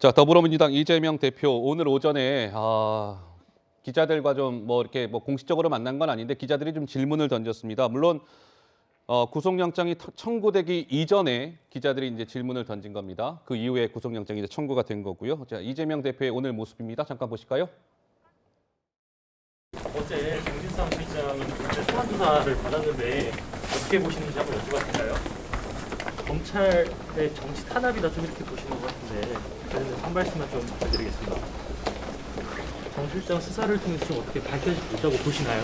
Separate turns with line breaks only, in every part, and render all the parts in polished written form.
자, 더불어민주당 이재명 대표 오늘 오전에 기자들과 좀 이렇게 공식적으로 만난 건 아닌데 기자들이 좀 질문을 던졌습니다. 물론 구속영장이 청구되기 이전에 기자들이 이제 질문을 던진 겁니다. 그 이후에 구속영장이 이제 청구가 된 거고요. 자, 이재명 대표의 오늘 모습입니다. 잠깐 보실까요?
어제 정진상 실장이 소환 조사를 받았는데 어떻게 보시는지 한번 여쭤봐도 검찰의 정치 탄압이다 좀 이렇게 보시는 것 같은데 그래서 한 말씀만 좀 부탁드리겠습니다. 정 실장 수사를 통해서 좀 어떻게 밝혀지지 못하고 보시나요?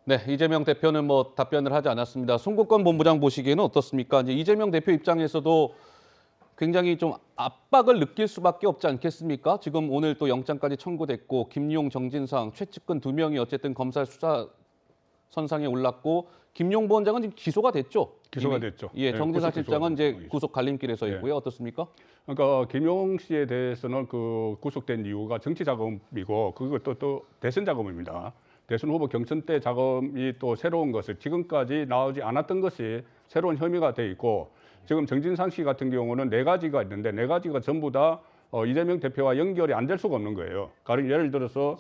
네, 이재명 대표는 답변을 하지 않았습니다. 송국권 본부장 보시기에는 어떻습니까? 이제 이재명 대표 입장에서도 굉장히 좀 압박을 느낄 수밖에 없지 않겠습니까? 지금 오늘 또 영장까지 청구됐고 김용, 정진상, 최측근 두 명이 어쨌든 검찰 수사 선상에 올랐고 김용 부원장은 지금 기소가 됐죠?
기소가
이미?
됐죠.
예,
네,
정진상
구속
실장은 이제
기소가
구속 갈림길에 서
예.
있고요. 어떻습니까?
그러니까 김용 씨에 대해서는 그 구속된 이유가 정치 자금이고 그것도 또 대선 자금입니다. 대선 후보 경선 때 자금이 또 새로운 것을 지금까지 나오지 않았던 것이 새로운 혐의가 돼 있고 지금 정진상 씨 같은 경우는 네 가지가 있는데 네 가지가 전부 다 이재명 대표와 연결이 안 될 수가 없는 거예요. 가령 예를 들어서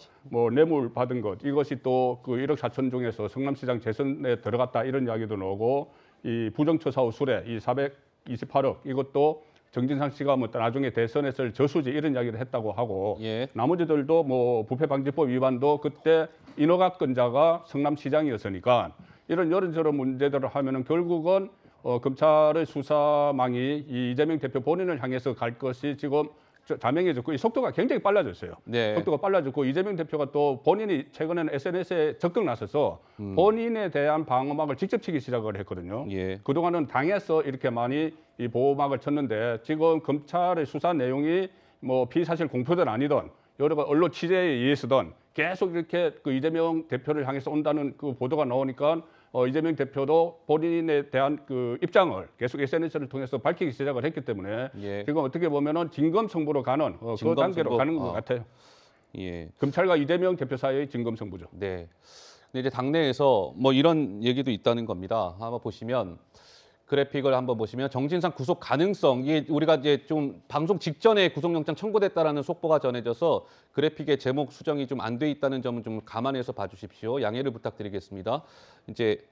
뇌물 받은 것 이것이 또 그 1억 4천 중에서 성남시장 재선에 들어갔다 이런 이야기도 나오고 이 부정처사 후 수뢰 이 428억 이것도 정진상 씨가 나중에 대선에 쓸 저수지 이런 이야기를 했다고 하고
예.
나머지들도 부패방지법 위반도 그때 인허가권자가 성남시장이었으니까 이런저런 문제들을 하면은 결국은 검찰의 수사망이 이 이재명 대표 본인을 향해서 갈 것이 지금 자명해졌고 이 속도가 굉장히 빨라졌어요.
네.
속도가 빨라졌고 이재명 대표가 또 본인이 최근에는 SNS에 적극 나서서 본인에 대한 방어막을 직접 치기 시작을 했거든요.
예.
그동안은 당에서 이렇게 많이 이 보호막을 쳤는데 지금 검찰의 수사 내용이 피사실 공표든 아니든 여러 언론 취재에 의해서든 계속 이렇게 그 이재명 대표를 향해서 온다는 그 보도가 나오니까 이재명 대표도 본인에 대한 그 입장을 계속 SNS를 통해서 밝히기 시작을 했기 때문에
예.
지금 어떻게 보면은 진검승부로 가는 그 단계로 가는 것 같아요.
예.
검찰과 이재명 대표 사이의 진검승부죠.
네. 근데 이제 당내에서 이런 얘기도 있다는 겁니다. 한번 보시면 그래픽을 한번 보시면 정진상 구속 가능성 이게 우리가 이제 좀 방송 직전에 구속영장 청구됐다라는 속보가 전해져서 그래픽의 제목 수정이 좀 안 돼 있다는 점은 좀 감안해서 봐주십시오. 양해를 부탁드리겠습니다. 이제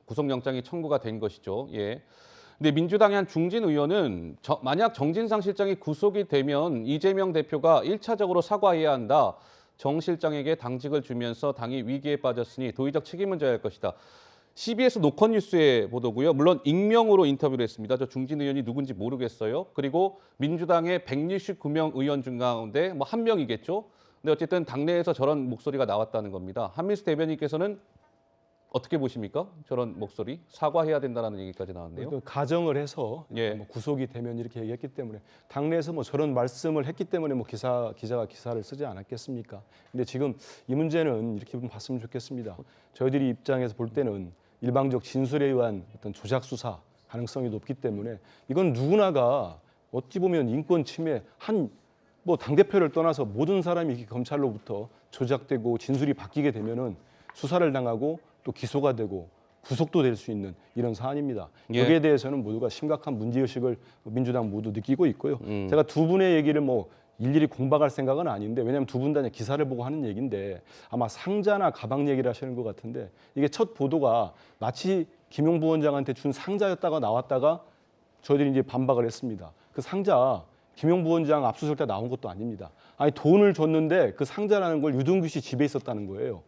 구속영장이 청구가 된 것이죠. 예. 근데 민주당의 한 중진 의원은 만약 정진상 실장이 구속이 되면 이재명 대표가 1차적으로 사과해야 한다. 정 실장에게 당직을 주면서 당이 위기에 빠졌으니 도의적 책임을 져야 할 것이다. CBS 노컷뉴스의 보도고요. 물론 익명으로 인터뷰를 했습니다. 저 중진 의원이 누군지 모르겠어요. 그리고 민주당의 169명 의원 중 가운데 한 명이겠죠. 근데 어쨌든 당내에서 저런 목소리가 나왔다는 겁니다. 한민수 대변인께서는 어떻게 보십니까? 저런 목소리 사과해야 된다는 얘기까지 나왔네요.
가정을 해서
예.
구속이 되면 이렇게 얘기했기 때문에 당내에서 저런 말씀을 했기 때문에 기자가 기사를 쓰지 않았겠습니까? 근데 지금 이 문제는 이렇게 좀 봤으면 좋겠습니다. 저희들이 입장에서 볼 때는 일방적 진술에 의한 어떤 조작 수사 가능성이 높기 때문에 이건 누구나가 어찌 보면 인권 침해 당대표를 떠나서 모든 사람이 이렇게 검찰로부터 조작되고 진술이 바뀌게 되면은 수사를 당하고 또 기소가 되고 구속도 될 수 있는 이런 사안입니다.
예.
여기에 대해서는 모두가 심각한 문제의식을 민주당 모두 느끼고 있고요. 제가 두 분의 얘기를 일일이 공박할 생각은 아닌데 왜냐하면 두 분 다 기사를 보고 하는 얘기인데 아마 상자나 가방 얘기를 하시는 것 같은데 이게 첫 보도가 마치 김용 부원장한테 준 상자였다가 나왔다가 저희들이 이제 반박을 했습니다. 그 상자 김용 부원장 압수수색 때 나온 것도 아닙니다. 아니 돈을 줬는데 그 상자라는 걸 유동규 씨 집에 있었다는 거예요.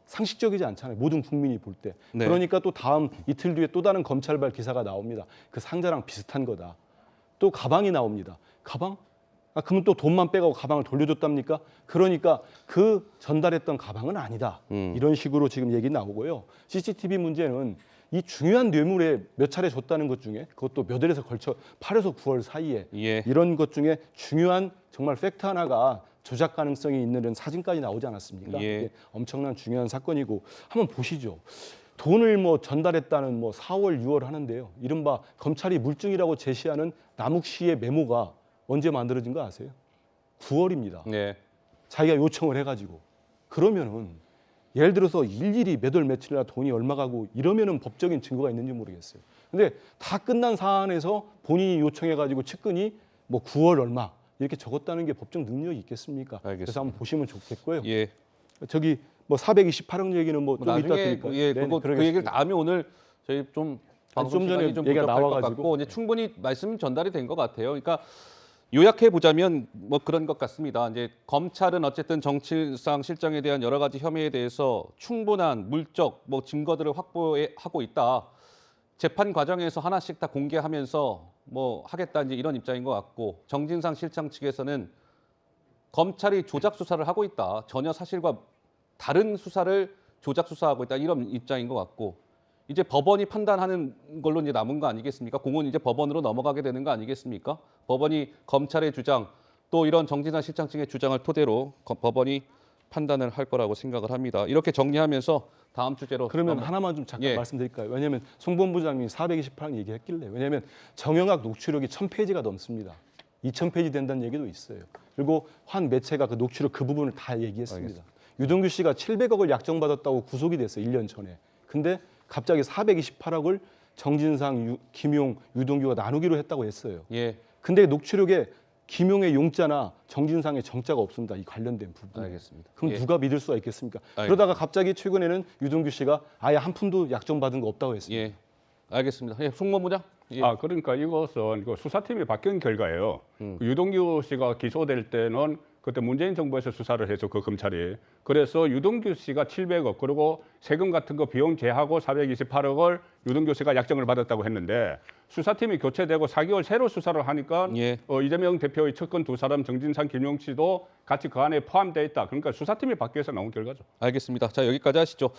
상식적이지 않잖아요. 모든 국민이 볼 때.
네.
그러니까 또 다음 이틀 뒤에 또 다른 검찰발 기사가 나옵니다. 그 상자랑 비슷한 거다. 또 가방이 나옵니다. 가방? 그러면 또 돈만 빼가고 가방을 돌려줬답니까? 그러니까 그 전달했던 가방은 아니다. 이런 식으로 지금 얘기 나오고요. CCTV 문제는 이 중요한 뇌물에 몇 차례 줬다는 것 중에 그것도 몇 월에서 걸쳐 8에서 9월 사이에
예.
이런 것 중에 중요한 정말 팩트 하나가 조작 가능성이 있는 이런 사진까지 나오지 않았습니까?
예.
이게 엄청난 중요한 사건이고 한번 보시죠. 돈을 전달했다는 4월, 6월 하는데요. 이른바 검찰이 물증이라고 제시하는 남욱 씨의 메모가 언제 만들어진 거 아세요? 9월입니다.
네.
자기가 요청을 해가지고 그러면은 예를 들어서 일일이 몇 월 며칠이나 돈이 얼마 가고 이러면은 법적인 증거가 있는지 모르겠어요. 근데 다 끝난 사안에서 본인이 요청해가지고 측근이 뭐 9월 얼마 이렇게 적었다는 게 법적 능력이 있겠습니까?
알겠습니다.
그래서 한번 보시면 좋겠고요.
예.
저기 뭐 428억 얘기는 뭐 좀 이따
나중에
드릴까요?
예,
네,
그
그러겠습니다.
얘기를 다음에 오늘 저희 좀 방송
좀 전에
시간이 좀
얘기가
부족할 것
나와가지고.
같고 이제 충분히 말씀 전달이 된 것 같아요. 그러니까 요약해 보자면 뭐 그런 것 같습니다. 이제 검찰은 어쨌든 정치상 실정에 대한 여러 가지 혐의에 대해서 충분한 물적 뭐 증거들을 확보하고 있다. 재판 과정에서 하나씩 다 공개하면서 뭐 하겠다 이제 이런 입장인 것 같고 정진상 실장 측에서는 검찰이 조작 수사를 하고 있다. 전혀 사실과 다른 수사를 조작 수사하고 있다 이런 입장인 것 같고 이제 법원이 판단하는 걸로 이제 남은 거 아니겠습니까? 공은 이제 법원으로 넘어가게 되는 거 아니겠습니까? 법원이 검찰의 주장 또 이런 정진상 실장 측의 주장을 토대로 법원이 판단을 할 거라고 생각을 합니다. 이렇게 정리하면서 다음 주제로
그러면 하나만 좀 잠깐
예.
말씀드릴까요? 왜냐하면 송 본부장님이 428억 얘기했길래 왜냐하면 정영학 녹취록이 1000페이지가 넘습니다. 2000페이지 된다는 얘기도 있어요. 그리고 한 매체가 그 녹취록 그 부분을 다 얘기했습니다. 유동규 씨가 700억을 약정받았다고 구속이 됐어요. 1년 전에. 근데 갑자기 428억을 정진상, 김용, 유동규가 나누기로 했다고 했어요.
예,
근데 녹취록에 김용의 용자나 정진상의 정자가 없습니다. 이 관련된 부분.
알겠습니다.
그럼
예.
누가 믿을 수가 있겠습니까?
알겠습니다.
그러다가 갑자기 최근에는 유동규 씨가 아예 한 푼도 약정받은 거 없다고 했습니다.
예, 알겠습니다. 예, 송 본부장. 예.
아, 그러니까 이것은 이거 수사팀이 바뀐 결과예요. 그 유동규 씨가 기소될 때는 그때 문재인 정부에서 수사를 해서 그 검찰이 그래서 유동규 씨가 700억 그리고 세금 같은 거 비용 제하고 428억을 유동규 씨가 약정을 받았다고 했는데 수사팀이 교체되고 4개월 새로 수사를 하니까
예.
이재명 대표의 측근 두 사람 정진상, 김용 씨도 같이 그 안에 포함되어 있다. 그러니까 수사팀이 바뀌어서 나온 결과죠.
알겠습니다. 자, 여기까지 하시죠.